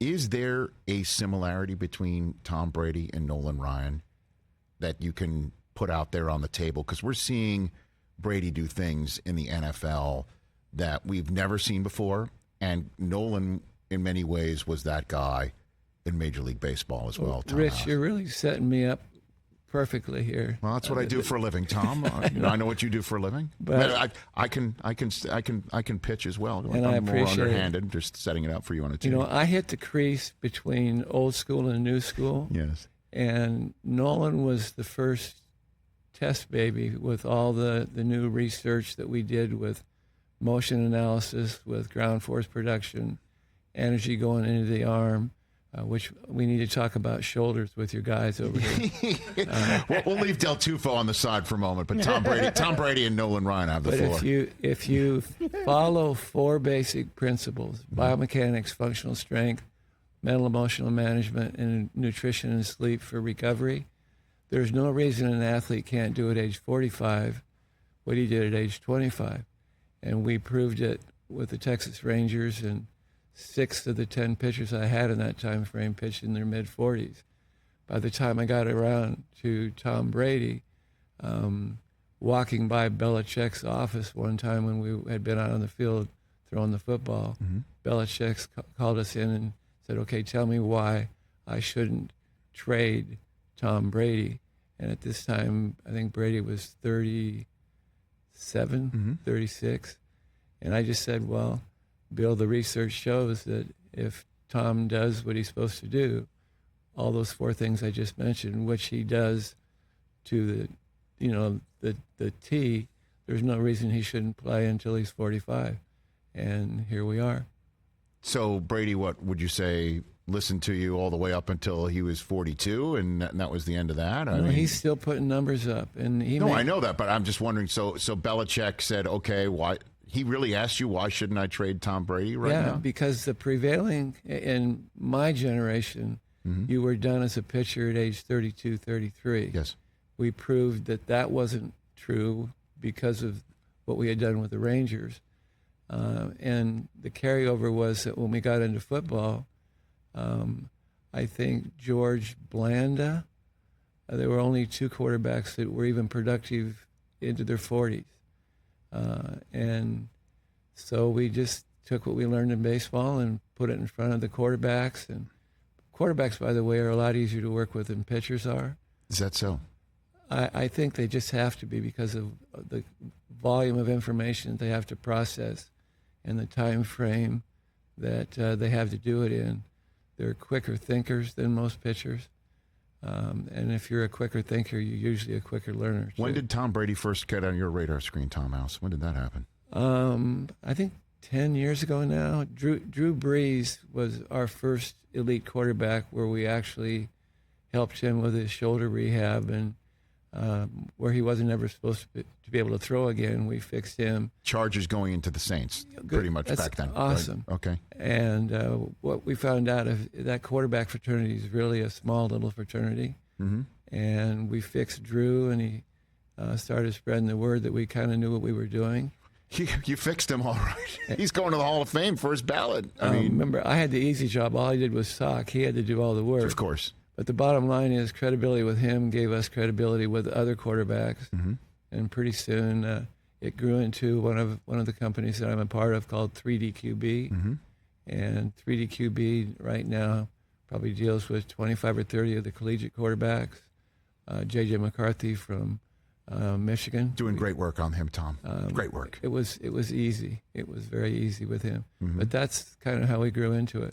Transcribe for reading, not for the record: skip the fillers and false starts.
Is there a similarity between Tom Brady and Nolan Ryan that you can put out there on the table? Because we're seeing Brady do things in the NFL that we've never seen before, and Nolan, in many ways, was that guy in Major League Baseball as well. Tom Rich, House. you're really setting me up perfectly here. Well, that's what I do for a living, Tom. I know what you do for a living. But I can pitch as well. And I I'm more appreciate underhanded, just setting it up for you on a team. I hit the crease between old school and new school. Yes. And Nolan was the first test baby with all the new research that we did with motion analysis, with ground force production, energy going into the arm, which we need to talk about shoulders with your guys over here. We'll leave Del Tufo on the side for a moment, but Tom Brady and Nolan Ryan have the floor. If you follow four basic principles: biomechanics, functional strength, mental emotional management, and nutrition and sleep for recovery, there's no reason an athlete can't do at age 45 what he did at age 25. And we proved it with the Texas Rangers, and 6 of the 10 pitchers I had in that time frame pitched in their mid-40s. By the time I got around to Tom Brady, walking by Belichick's office one time when we had been out on the field throwing the football, Belichick called us in and said, okay, tell me why I shouldn't trade Tom Brady. And at this time, I think Brady was 37, 36. And I just said, well, Bill, the research shows that if Tom does what he's supposed to do, all those 4 things I just mentioned, which he does to the T, there's no reason he shouldn't play until he's 45. And here we are. So Brady, what would you say, listened to you all the way up until he was 42, and that was the end of that? I mean, he's still putting numbers up. And I know that, but I'm just wondering, so Belichick said, okay, why? He really asked you, why shouldn't I trade Tom Brady right now? Yeah, because the prevailing, in my generation, you were done as a pitcher at age 32, 33. Yes. We proved that wasn't true because of what we had done with the Rangers. And the carryover was that when we got into football, I think George Blanda, there were only 2 quarterbacks that were even productive into their 40s. And so we just took what we learned in baseball and put it in front of the quarterbacks. And quarterbacks, by the way, are a lot easier to work with than pitchers are. Is that so? I think they just have to be because of the volume of information they have to process and the time frame that they have to do it in. They're quicker thinkers than most pitchers. And if you're a quicker thinker, you're usually a quicker learner, too. When did Tom Brady first get on your radar screen, Tom House? When did that happen? I think 10 years ago now. Drew Brees was our first elite quarterback where we actually helped him with his shoulder rehab, and where he wasn't ever supposed to be able to throw again, we fixed him. Chargers going into the Saints, pretty much. That's back then. Awesome. Right? Okay. And what we found out is that quarterback fraternity is really a small little fraternity. And we fixed Drew, and he started spreading the word that we kind of knew what we were doing. You fixed him all right. He's going to the Hall of Fame for his ballot. I mean, remember, I had the easy job. All I did was talk. He had to do all the work. Of course. But the bottom line is credibility with him gave us credibility with other quarterbacks. And pretty soon it grew into one of the companies that I'm a part of called 3DQB. And 3DQB right now probably deals with 25 or 30 of the collegiate quarterbacks. J.J. McCarthy from Michigan. Doing great work on him, Tom. Great work. It was easy. It was very easy with him. But that's kind of how we grew into it.